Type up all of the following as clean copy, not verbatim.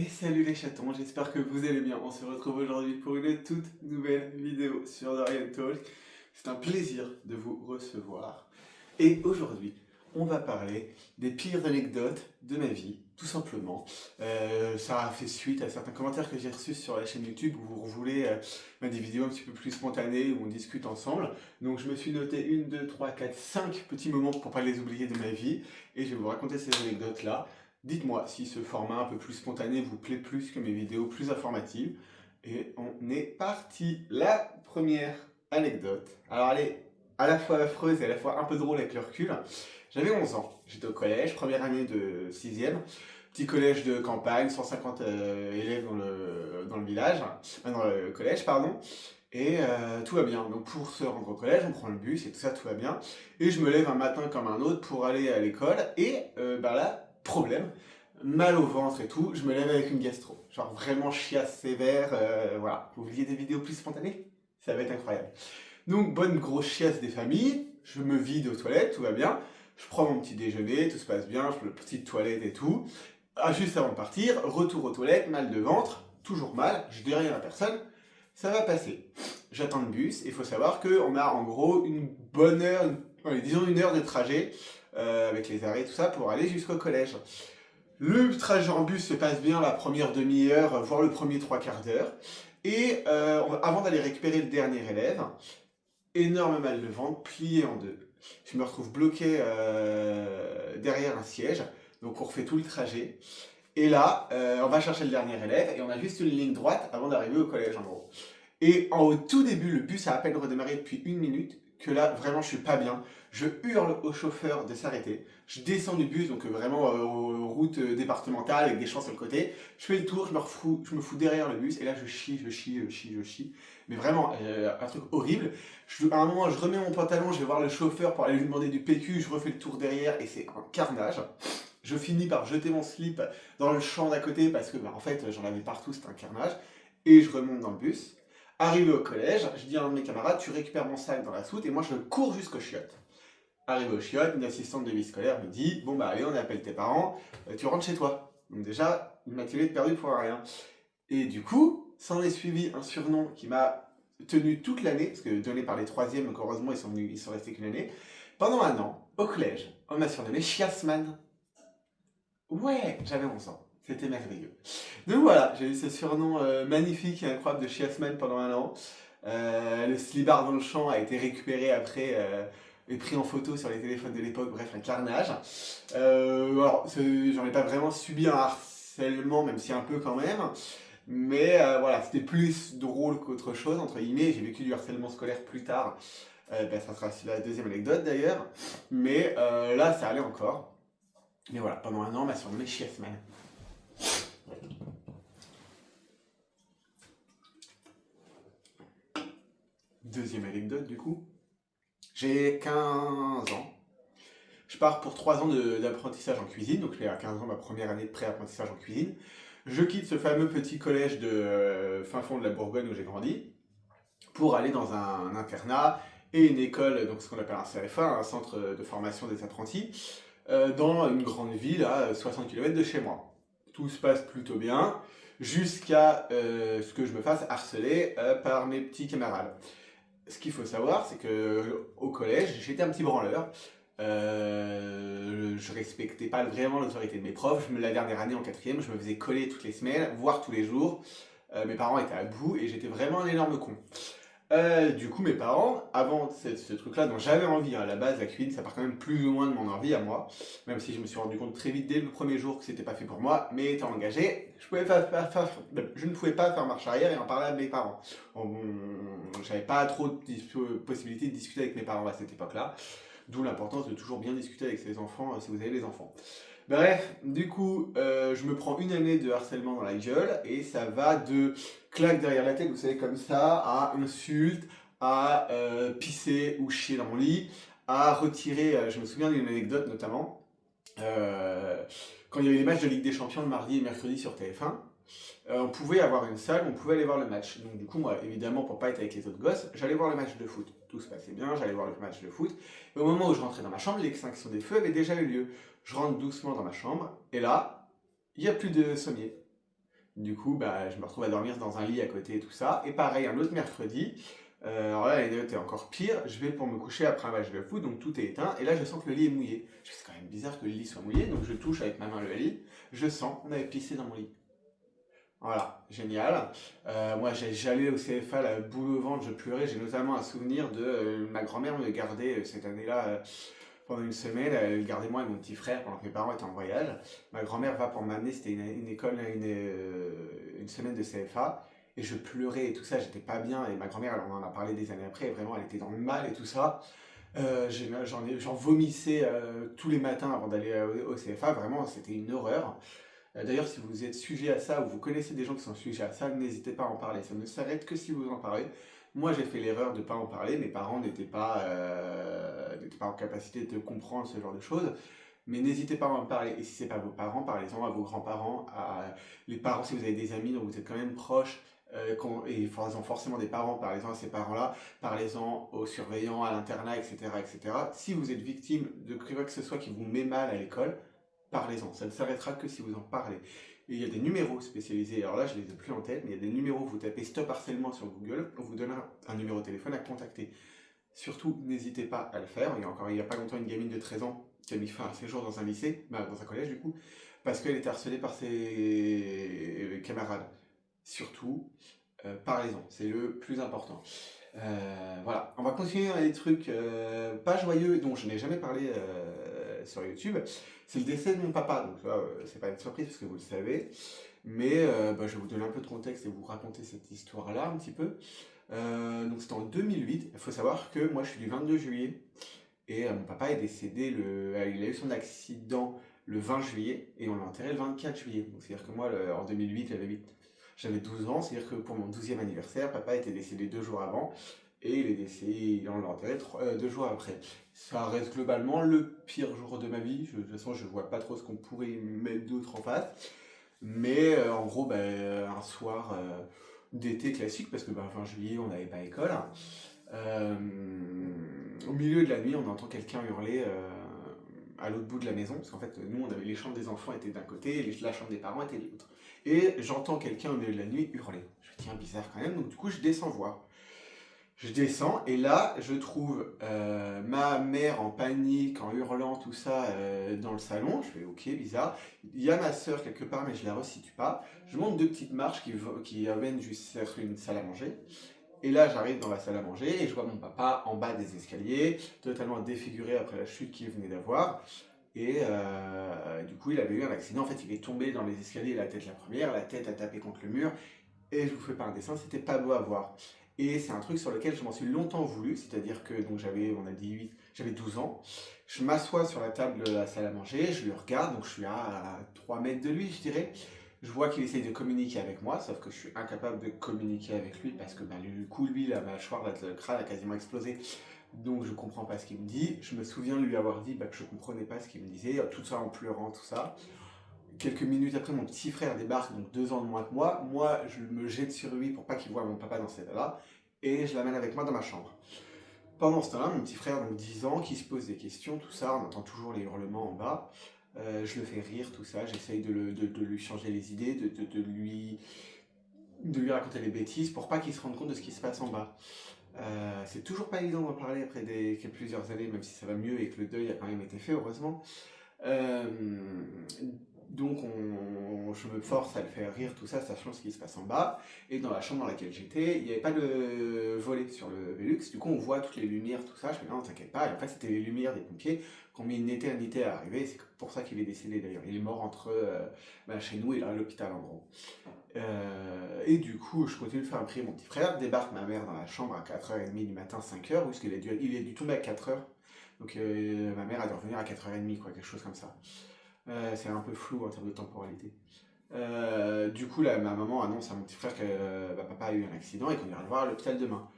salut les chatons, j'espère que vous allez bien. On se retrouve aujourd'hui pour une toute nouvelle vidéo sur Dorian Talk. C'est un plaisir de vous recevoir. Et aujourd'hui, on va parler des pires anecdotes de ma vie, tout simplement. Ça a fait suite à certains commentaires que j'ai reçus sur la chaîne YouTube où vous voulez des vidéos un petit peu plus spontanées où on discute ensemble. Donc je me suis noté 1, 2, 3, 4, 5 petits moments pour pas les oublier de ma vie. Et je vais vous raconter ces anecdotes-là. Dites-moi si ce format un peu plus spontané vous plaît plus que mes vidéos plus informatives. Et on est parti. La première anecdote. Alors elle est à la fois affreuse et à la fois un peu drôle avec le recul. J'avais 11 ans, j'étais au collège, première année de 6e. Petit collège de campagne, 150 élèves dans le village, dans le collège, pardon. Et tout va bien. Donc pour se rendre au collège, on prend le bus et tout ça, tout va bien. Et je me lève un matin comme un autre pour aller à l'école. Et là, problème, mal au ventre et tout, je me lève avec une gastro. Genre vraiment chiasse sévère, voilà. Vous vouliez des vidéos plus spontanées? Ça va être incroyable. Donc bonne grosse chiasse des familles, je me vide aux toilettes, tout va bien. Je prends mon petit déjeuner, tout se passe bien, je fais le petite toilette et tout. Ah, juste avant de partir, retour aux toilettes, mal de ventre, toujours mal, je dis rien à personne, ça va passer. J'attends le bus, et il faut savoir qu'on a en gros une bonne heure, disons 1 heure de trajet, avec les arrêts et tout ça, pour aller jusqu'au collège. Le trajet en bus se passe bien la première demi-heure, voire le premier 3/4 d'heure. Et avant d'aller récupérer le dernier élève, énorme mal de ventre, plié en deux. Je me retrouve bloqué derrière un siège, donc on refait tout le trajet. Et là, on va chercher le dernier élève, et on a juste une ligne droite avant d'arriver au collège en gros. Et au tout début, le bus a à peine redémarré depuis 1 minute, que là, vraiment, je suis pas bien. Je hurle au chauffeur de s'arrêter. Je descends du bus, donc vraiment aux routes départementales avec des champs sur le côté. Je fais le tour, je me fous derrière le bus, et là, je chie. Mais vraiment, un truc horrible. À un moment, je remets mon pantalon, je vais voir le chauffeur pour aller lui demander du PQ, je refais le tour derrière, et c'est un carnage. Je finis par jeter mon slip dans le champ d'à côté, parce que, en fait, j'en avais partout, c'était un carnage. Et je remonte dans le bus. Arrivé au collège, je dis à un de mes camarades, tu récupères mon sac dans la soute, et moi je cours jusqu'aux chiottes. Arrivé aux chiottes, une assistante de vie scolaire me dit, bon bah allez, on appelle tes parents, tu rentres chez toi. Donc déjà, une matinée de perdu pour rien. Et du coup, s'en est suivi un surnom qui m'a tenu toute l'année, parce que donné par les troisièmes, donc heureusement ils sont restés qu'une année. Pendant 1 an, au collège, on m'a surnommé Chiasman. Ouais, j'avais 11 ans. C'était merveilleux. Donc voilà, j'ai eu ce surnom magnifique et incroyable de Chiasman pendant 1 an. Le slibard dans le champ a été récupéré après et pris en photo sur les téléphones de l'époque, bref, un carnage. Alors, j'en ai pas vraiment subi un harcèlement, même si un peu quand même. Mais voilà, c'était plus drôle qu'autre chose, entre guillemets. J'ai vécu du harcèlement scolaire plus tard. Ça sera la deuxième anecdote d'ailleurs. Mais là, ça allait encore. Mais voilà, pendant 1 an, on m'a surnommé Chiasman. Deuxième anecdote du coup. J'ai 15 ans. Je pars pour 3 ans d'apprentissage en cuisine, donc j'ai à 15 ans ma première année de pré-apprentissage en cuisine. Je quitte ce fameux petit collège de fin fond de la Bourgogne où j'ai grandi pour aller dans un internat et une école, donc ce qu'on appelle un CFA, un centre de formation des apprentis, dans une grande ville à 60 km de chez moi. Tout se passe plutôt bien, jusqu'à ce que je me fasse harceler par mes petits camarades. Ce qu'il faut savoir, c'est que au collège, j'étais un petit branleur. Je respectais pas vraiment l'autorité de mes profs. La dernière année, en 4e, je me faisais coller toutes les semaines, voire tous les jours. Mes parents étaient à bout et j'étais vraiment un énorme con. Du coup, mes parents, avant ce truc-là dont j'avais envie, à la base, la cuisine, ça part quand même plus ou moins de mon envie à moi, même si je me suis rendu compte très vite dès le premier jour que c'était pas fait pour moi, mais étant engagé, je ne pouvais pas faire marche arrière et en parler à mes parents. J'avais pas trop de possibilités de discuter avec mes parents à cette époque-là, d'où l'importance de toujours bien discuter avec ses enfants si vous avez des enfants. Bref, du coup, je me prends 1 année de harcèlement dans la gueule et ça va de claque derrière la tête, vous savez, comme ça, à insulte, à pisser ou chier dans mon lit, à retirer, je me souviens d'une anecdote notamment, quand il y avait les matchs de Ligue des Champions le mardi et mercredi sur TF1, on pouvait avoir une salle, on pouvait aller voir le match. Donc du coup, moi, évidemment, pour pas être avec les autres gosses, j'allais voir le match de foot. Tout se passait bien, j'allais voir le match de foot. Et au moment où je rentrais dans ma chambre, l'extinction des feux avait déjà eu lieu. Je rentre doucement dans ma chambre, et là, il n'y a plus de sommier. Du coup, bah, je me retrouve à dormir dans un lit à côté et tout ça. Et pareil, un autre mercredi, alors là, les notes est encore pire. Je vais pour me coucher après un match de foot, donc tout est éteint. Et là, je sens que le lit est mouillé. Je fais, c'est quand même bizarre que le lit soit mouillé, donc je touche avec ma main le lit. Je sens, on avait pissé dans mon lit. Voilà, génial. Moi, j'allais au CFA, la boule au ventre, je pleurais. J'ai notamment un souvenir de ma grand-mère me gardait cette année-là pendant une semaine. Elle gardait moi et mon petit frère pendant que mes parents étaient en voyage. Ma grand-mère va pour m'amener, c'était une école, une semaine de CFA. Et je pleurais et tout ça, j'étais pas bien. Et ma grand-mère, elle en a parlé des années après, et vraiment, elle était dans le mal et tout ça. J'en vomissais tous les matins avant d'aller au CFA. Vraiment, c'était une horreur. D'ailleurs, si vous êtes sujet à ça ou vous connaissez des gens qui sont sujets à ça, n'hésitez pas à en parler. Ça ne s'arrête que si vous en parlez. Moi, j'ai fait l'erreur de ne pas en parler. Mes parents n'étaient pas en capacité de comprendre ce genre de choses. Mais n'hésitez pas à en parler. Et si ce n'est pas vos parents, parlez-en à vos grands-parents, à les parents, si vous avez des amis dont vous êtes quand même proches, et ils ont forcément des parents, parlez-en à ces parents-là, parlez-en aux surveillants, à l'internat, etc., etc. Si vous êtes victime de quoi que ce soit qui vous met mal à l'école, parlez-en, ça ne s'arrêtera que si vous en parlez. Et il y a des numéros spécialisés, alors là je les ai plus en tête, mais il y a des numéros, vous tapez stop harcèlement sur Google, on vous donne un numéro de téléphone à contacter. Surtout, n'hésitez pas à le faire. Il y a pas longtemps, une gamine de 13 ans qui a mis fin à un séjour dans un lycée, dans un collège du coup, parce qu'elle était harcelée par ses camarades. Surtout, parlez-en, c'est le plus important. Voilà, on va continuer dans les trucs pas joyeux dont je n'ai jamais parlé sur YouTube. C'est le décès de mon papa, donc là, c'est pas une surprise parce que vous le savez, mais bah, je vais vous donner un peu de contexte et vous raconter cette histoire-là un petit peu. Donc c'était en 2008, il faut savoir que moi je suis du 22 juillet et mon papa est décédé, il a eu son accident le 20 juillet et on l'a enterré le 24 juillet. Donc c'est-à-dire que moi en 2008 j'avais 12 ans, c'est-à-dire que pour mon 12e anniversaire, papa était décédé 2 jours avant et il est décédé, on l'a enterré 2 jours après. Ça reste globalement le pire jour de ma vie. De toute façon, je vois pas trop ce qu'on pourrait mettre d'autre en face. Mais en gros, bah, un soir d'été classique, parce que bah, fin juillet, on n'avait pas école. Euh, Au milieu de la nuit, on entend quelqu'un hurler à l'autre bout de la maison, parce qu'en fait, nous, on avait les chambres des enfants étaient d'un côté, et la chambre des parents était de l'autre. Et j'entends quelqu'un au milieu de la nuit hurler. Je me dis, tiens, bizarre quand même, donc du coup, je descends voir. Je descends et là, je trouve ma mère en panique, en hurlant, tout ça dans le salon. Je fais ok, bizarre. Il y a ma soeur quelque part, mais je la resitue pas. Je monte 2 petites marches qui amènent jusqu'à une salle à manger. Et là, j'arrive dans la salle à manger et je vois mon papa en bas des escaliers, totalement défiguré après la chute qu'il venait d'avoir. Et du coup, il avait eu un accident. En fait, il est tombé dans les escaliers, la tête la première, la tête a tapé contre le mur. Et je vous fais pas un dessin, c'était pas beau à voir. Et c'est un truc sur lequel je m'en suis longtemps voulu, c'est-à-dire que donc on a dit 8, j'avais 12 ans. Je m'assois sur la table de la salle à manger, je le regarde, donc je suis à 3 mètres de lui, je dirais. Je vois qu'il essaye de communiquer avec moi, sauf que je suis incapable de communiquer avec lui parce que bah, du coup, lui, la mâchoire, le crâne a quasiment explosé. Donc je comprends pas ce qu'il me dit. Je me souviens de lui avoir dit bah, que je comprenais pas ce qu'il me disait, tout ça en pleurant, tout ça. Quelques minutes après, mon petit frère débarque, donc 2 ans de moins que moi. Moi, je me jette sur lui pour pas qu'il voie mon papa dans cet état-là, et je l'amène avec moi dans ma chambre. Pendant ce temps-là, mon petit frère, donc 10 ans, qui se pose des questions, tout ça, on entend toujours les hurlements en bas. Je le fais rire, tout ça, j'essaye de lui changer les idées, de lui raconter des bêtises pour pas qu'il se rende compte de ce qui se passe en bas. C'est toujours pas évident d'en parler après plusieurs années, même si ça va mieux et que le deuil a quand même été fait, heureusement. Euh, donc je me force à le faire rire, tout ça, sachant ce qui se passe en bas. Et dans la chambre dans laquelle j'étais, il n'y avait pas de volet sur le Velux. Du coup, on voit toutes les lumières, tout ça. Je me dis non, t'inquiète pas. Et en fait, c'était les lumières des pompiers qui ont mis une éternité à arriver. C'est pour ça qu'il est décédé d'ailleurs. Il est mort entre chez nous et là, à l'hôpital en gros. Et du coup, je continue de faire prier mon petit frère. Débarque ma mère dans la chambre à 4h30 du matin, 5h, parce qu'il il est dû tomber à 4h. Donc ma mère a dû revenir à 4h30, quoi, quelque chose comme ça. C'est un peu flou en termes de temporalité. Du coup, là, ma maman annonce à mon petit frère que papa a eu un accident et qu'on ira le voir à l'hôpital demain.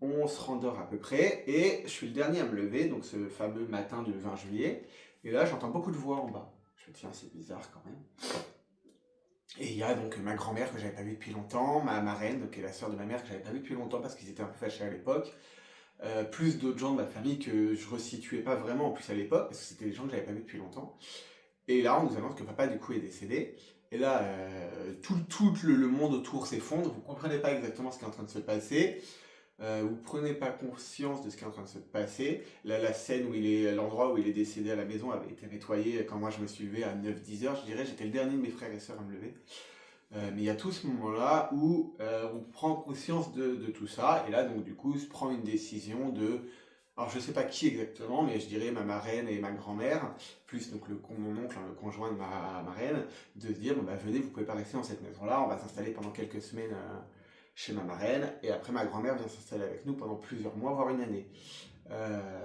On se rendort à peu près et je suis le dernier à me lever, donc ce fameux matin du 20 juillet. Et là, j'entends beaucoup de voix en bas. Je me dis, tiens, c'est bizarre quand même. Et il y a donc ma grand-mère que j'avais pas vue depuis longtemps, ma marraine, donc, qui est la sœur de ma mère que j'avais pas vue depuis longtemps parce qu'ils étaient un peu fâchés à l'époque. Plus d'autres gens de ma famille que je resituais pas vraiment en plus à l'époque parce que c'était des gens que j'avais pas vus depuis longtemps. Et là, on nous annonce que papa, du coup, est décédé. Et là, tout le monde autour s'effondre, vous ne comprenez pas exactement ce qui est en train de se passer. Vous prenez pas conscience de ce qui est en train de se passer. Là, la scène où l'endroit où il est décédé à la maison avait été nettoyé quand moi je me suis levé à 9-10 heures, je dirais, j'étais le dernier de mes frères et sœurs à me lever. Mais il y a tout ce moment-là où on prend conscience de tout ça, et là donc du coup se prend une décision de, alors je sais pas qui exactement, mais je dirais ma marraine et ma grand-mère, plus donc mon oncle, hein, le conjoint de ma marraine, de se dire, bon bah venez, vous pouvez pas rester dans cette maison-là, on va s'installer pendant quelques semaines chez ma marraine, et après ma grand-mère vient s'installer avec nous pendant plusieurs mois, voire une année.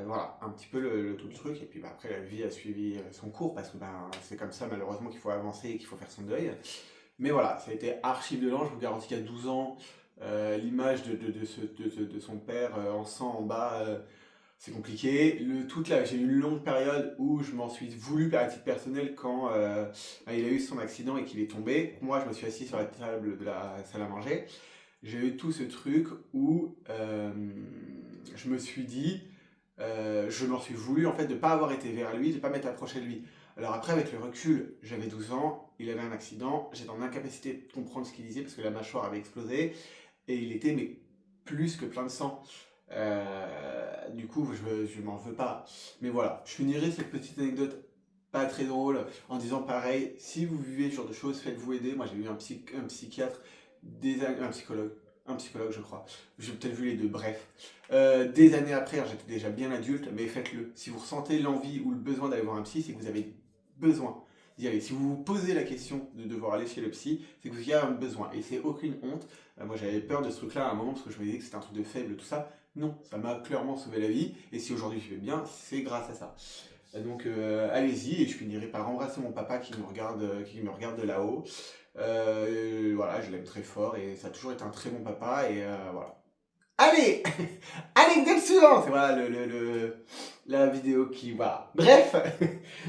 Voilà, un petit peu tout le truc, et puis bah, après la vie a suivi son cours, parce que bah, c'est comme ça malheureusement qu'il faut avancer et qu'il faut faire son deuil. Mais voilà, ça a été archi violent, je vous garantis qu'à 12 ans, l'image de son père en sang en bas, c'est compliqué. J'ai eu une longue période où je m'en suis voulu à titre personnel quand il a eu son accident et qu'il est tombé. Moi, je me suis assis sur la table de la salle à manger. J'ai eu tout ce truc où je me suis dit, je m'en suis voulu en fait de ne pas avoir été vers lui, de ne pas m'être approché de lui. Alors après, avec le recul, j'avais 12 ans, il avait un accident, j'étais en incapacité de comprendre ce qu'il disait parce que la mâchoire avait explosé et il était mais plus que plein de sang. Du coup, je m'en veux pas. Mais voilà, je finirai cette petite anecdote pas très drôle en disant pareil, si vous vivez ce genre de choses, faites-vous aider. Moi, j'ai eu un psychiatre, un psychologue, je crois. J'ai peut-être vu les deux, bref. Des années après, j'étais déjà bien adulte, mais faites-le. Si vous ressentez l'envie ou le besoin d'aller voir un psy, c'est que vous avez besoin d'y aller. Si vous vous posez la question de devoir aller chez le psy, c'est que vous y avez un besoin. Et c'est aucune honte. Moi, j'avais peur de ce truc-là à un moment parce que je me disais que c'était un truc de faible, tout ça. Non, ça m'a clairement sauvé la vie. Et si aujourd'hui je vais bien, c'est grâce à ça. Donc allez-y, et je finirai par embrasser mon papa qui me regarde de là-haut. Voilà, je l'aime très fort et ça a toujours été un très bon papa. Et voilà. Allez, anecdote suivante. Voilà la vidéo qui voilà. Bref,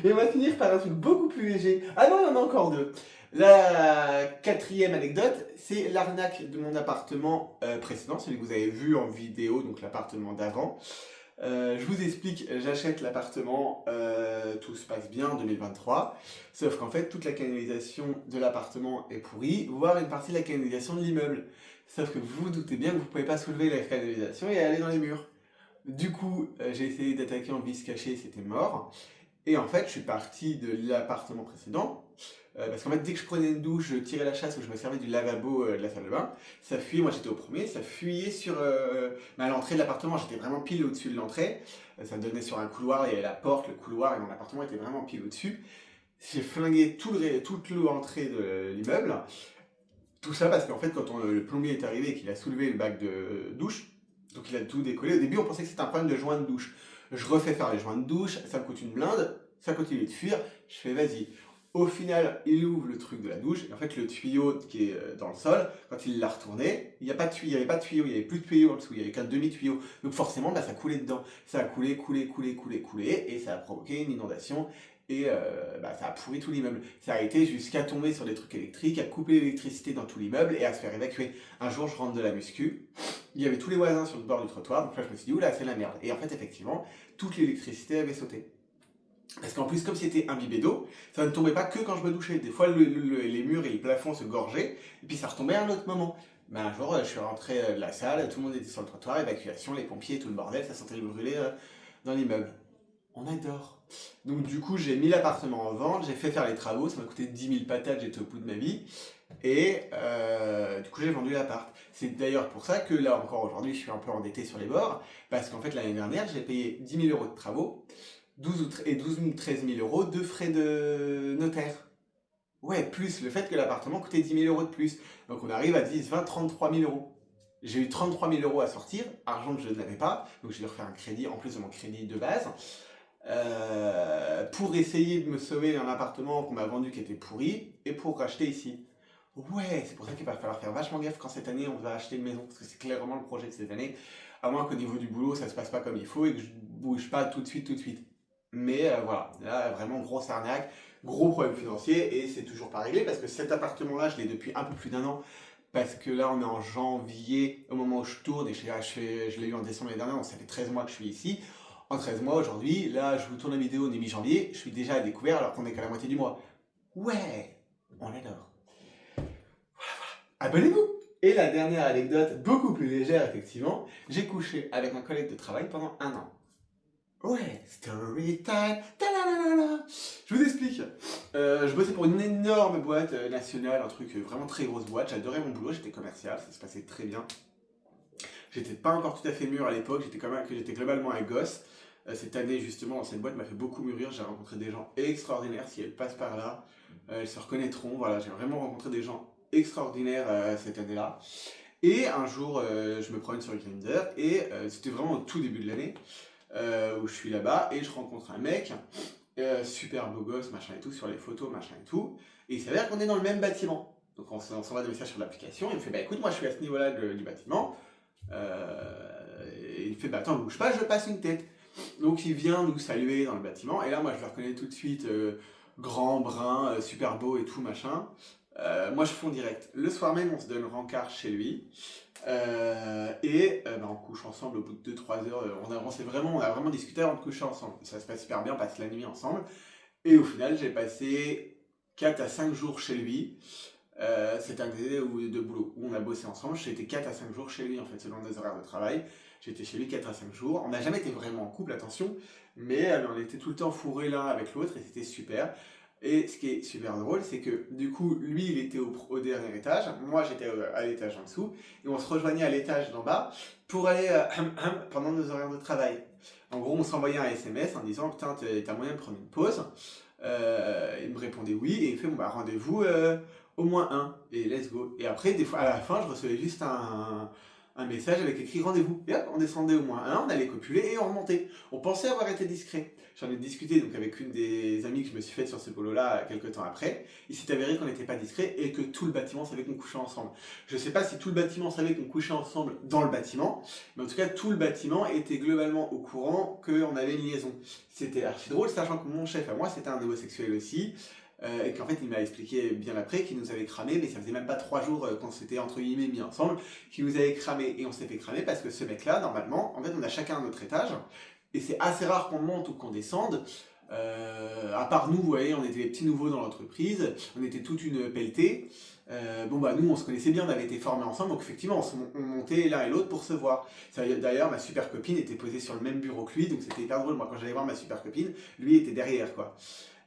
et on va finir par un truc beaucoup plus léger. Ah non, il y en a encore deux. La quatrième anecdote, c'est l'arnaque de mon appartement précédent, celui que vous avez vu en vidéo, donc l'appartement d'avant. Je vous explique, j'achète l'appartement, tout se passe bien en 2023, sauf qu'en fait toute la canalisation de l'appartement est pourrie, voire une partie de la canalisation de l'immeuble. Sauf que vous vous doutez bien que vous ne pouvez pas soulever la canalisation et aller dans les murs. Du coup, j'ai essayé d'attaquer en vis caché, c'était mort. Et en fait, je suis parti de l'appartement précédent, parce qu'en fait, dès que je prenais une douche, je tirais la chasse ou je me servais du lavabo de la salle de bain, ça fuyait, moi j'étais au premier, ça fuyait sur l'entrée de l'appartement, j'étais vraiment pile au-dessus de l'entrée, ça me donnait sur un couloir, il y avait la porte, le couloir, et mon appartement était vraiment pile au-dessus. J'ai flingué toute l'entrée de l'immeuble, tout ça parce qu'en fait, quand le plombier est arrivé et qu'il a soulevé le bac de douche, donc il a tout décollé, au début on pensait que c'était un problème de joint de douche. Je refais faire les joints de douche, ça me coûte une blinde, ça continue de fuir, je fais vas-y. Au final, il ouvre le truc de la douche, et en fait le tuyau qui est dans le sol, quand il l'a retourné, il n'y avait pas de tuyau, il n'y avait plus de tuyau en dessous, il n'y avait qu'un demi-tuyau. Donc forcément, bah, ça coulait dedans. Ça a coulé, et ça a provoqué une inondation, et bah, ça a pourri tout l'immeuble. Ça a été jusqu'à tomber sur des trucs électriques, à couper l'électricité dans tout l'immeuble, et à se faire évacuer. Un jour, je rentre de la muscu, il y avait tous les voisins sur le bord du trottoir, donc là je me suis dit, oula, c'est la merde. Et en fait, effectivement, toute l'électricité avait sauté. Parce qu'en plus, comme c'était imbibé d'eau, ça ne tombait pas que quand je me douchais. Des fois, les murs et les plafonds se gorgeaient, et puis ça retombait à un autre moment. Mais un jour, je suis rentré de la salle, tout le monde était sur le trottoir, évacuation, les pompiers, tout le bordel, ça sentait le brûler dans l'immeuble. On adore. Donc du coup, j'ai mis l'appartement en vente, j'ai fait faire les travaux, ça m'a coûté 10 000 patates, j'étais au bout de ma vie. Et du coup, j'ai vendu l'appart. C'est d'ailleurs pour ça que là encore aujourd'hui, je suis un peu endetté sur les bords, parce qu'en fait, l'année dernière, j'ai payé 10 000 € de travaux, 12 000 13 000 € de frais de notaire. Ouais, plus le fait que l'appartement coûtait 10 000 € de plus. Donc on arrive à 10, 20, 33 000 €. J'ai eu 33 000 € à sortir, argent que je n'avais pas, donc je vais refaire un crédit en plus de mon crédit de base, pour essayer de me sauver un appartement qu'on m'a vendu qui était pourri, et pour racheter ici. Ouais, c'est pour ça qu'il va falloir faire vachement gaffe quand cette année on va acheter une maison, parce que c'est clairement le projet de cette année, à moins qu'au niveau du boulot ça se passe pas comme il faut et que je bouge pas tout de suite. Mais voilà, là vraiment grosse arnaque, gros problème financier et c'est toujours pas réglé parce que cet appartement-là, je l'ai depuis un peu plus d'1 an. Parce que là, on est en janvier, au moment où je tourne, et je l'ai eu en décembre l'année dernière, donc ça fait 13 mois que je suis ici. En 13 mois aujourd'hui, là, je vous tourne la vidéo, on est mi-janvier, je suis déjà à découvert alors qu'on est qu'à la moitié du mois. Ouais, on adore. abonnez-vous. Et la dernière anecdote, beaucoup plus légère effectivement, j'ai couché avec un collègue de travail pendant 1 an. Ouais, story time, ta-la-la-la-la. Je vous explique. Je bossais pour une énorme boîte nationale, un truc vraiment très grosse boîte. J'adorais mon boulot, j'étais commercial, ça se passait très bien. J'étais pas encore tout à fait mûr à l'époque, j'étais globalement un gosse. Cette année justement, dans cette boîte m'a fait beaucoup mûrir. J'ai rencontré des gens extraordinaires. Si elles passent par là, elles se reconnaîtront. Voilà, j'ai vraiment rencontré des gens extraordinaires cette année-là. Et un jour, je me promène sur Grindr et c'était vraiment au tout début de l'année. Où je suis là-bas et je rencontre un mec, super beau gosse, machin et tout, sur les photos, machin et tout, et il s'avère qu'on est dans le même bâtiment. Donc on s'envoie des messages sur l'application, il me fait bah écoute, moi je suis à ce niveau-là du bâtiment, et il me fait bah attends, bouge pas, je passe une tête. Donc il vient nous saluer dans le bâtiment, et là moi je le reconnais tout de suite, grand, brun, super beau et tout, machin. Moi je fonds direct. Le soir même, on se donne rencard chez lui. On couche ensemble au bout de 2-3 heures. On a vraiment discuté avant de coucher ensemble. Ça se passe super bien, on passe la nuit ensemble. Et au final, j'ai passé 4 à 5 jours chez lui. C'était un été de boulot où on a bossé ensemble. J'étais 4 à 5 jours chez lui, en fait, selon nos horaires de travail. J'étais chez lui 4 à 5 jours. On n'a jamais été vraiment en couple, attention, mais on était tout le temps fourrés l'un avec l'autre et c'était super. Et ce qui est super drôle, c'est que du coup, lui, il était au dernier étage, moi j'étais à l'étage en dessous, et on se rejoignait à l'étage d'en bas pour aller pendant nos horaires de travail. En gros, on s'envoyait un SMS en disant putain, t'as moyen de prendre une pause. Il me répondait oui, et il fait bon, bah, rendez-vous au moins un, et let's go. Et après, des fois, à la fin, je recevais juste un message avec écrit rendez-vous. Et hop, on descendait au moins un, on allait copuler et on remontait. On pensait avoir été discret. J'en ai discuté donc avec une des amies que je me suis faite sur ce boulot-là quelques temps après. Il s'est avéré qu'on n'était pas discret et que tout le bâtiment savait qu'on couchait ensemble. Je ne sais pas si tout le bâtiment savait qu'on couchait ensemble dans le bâtiment, mais en tout cas, tout le bâtiment était globalement au courant qu'on avait une liaison. C'était archi drôle, sachant que mon chef à moi, c'était un homosexuel aussi. Et qu'en fait il m'a expliqué bien après qu'il nous avait cramé, mais ça faisait même pas 3 jours qu'on s'était entre guillemets mis ensemble, qu'il nous avait cramé, et on s'est fait cramer parce que ce mec là, normalement, en fait on a chacun un autre étage, et c'est assez rare qu'on monte ou qu'on descende, à part nous, vous voyez, on était les petits nouveaux dans l'entreprise, on était toute une pelletée, nous on se connaissait bien, on avait été formés ensemble, donc effectivement on montait l'un et l'autre pour se voir. D'ailleurs ma super copine était posée sur le même bureau que lui, donc c'était hyper drôle, moi quand j'allais voir ma super copine, lui était derrière quoi.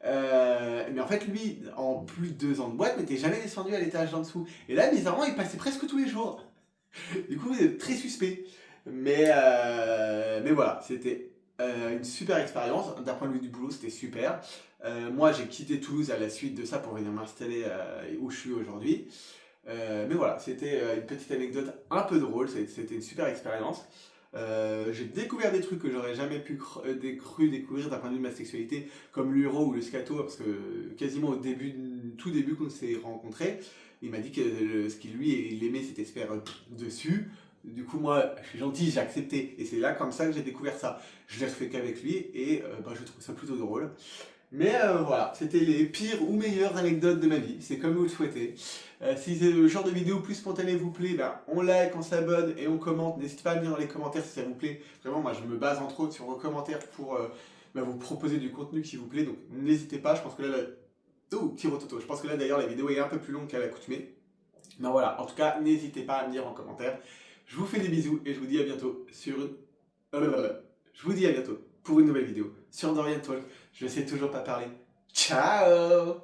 Mais en fait, lui, en plus de 2 ans de boîte, n'était jamais descendu à l'étage d'en dessous. Et là, bizarrement, il passait presque tous les jours. Du coup, c'est très suspect. Mais voilà, c'était une super expérience. D'un point de vue du boulot, c'était super. Moi, j'ai quitté Toulouse à la suite de ça pour venir m'installer où je suis aujourd'hui. Mais voilà, c'était une petite anecdote un peu drôle. C'était une super expérience. J'ai découvert des trucs que j'aurais jamais pu cru découvrir d'un point de vue de ma sexualité, comme l'uro ou le scato, parce que quasiment tout début qu'on s'est rencontrés, il m'a dit que ce qu'il lui il aimait c'était se faire dessus. Du coup moi je suis gentil, j'ai accepté, et c'est là comme ça que j'ai découvert ça. Je l'ai refait qu'avec lui et je trouve ça plutôt drôle. Mais voilà, c'était les pires ou meilleures anecdotes de ma vie, c'est comme vous le souhaitez. Si ce genre de vidéo plus spontané vous plaît, on like, on s'abonne et on commente. N'hésitez pas à me dire dans les commentaires si ça vous plaît. Vraiment, moi je me base entre autres sur vos commentaires pour vous proposer du contenu qui vous plaît. Donc n'hésitez pas, je pense que là... Oh, petit rototo. Je pense que là d'ailleurs la vidéo est un peu plus longue qu'à l'accoutumée. Mais voilà, en tout cas, n'hésitez pas à me dire en commentaire. Je vous fais des bisous et je vous dis à bientôt sur une... Je vous dis à bientôt pour une nouvelle vidéo sur Dorian Talk. Je sais toujours pas parler. Ciao!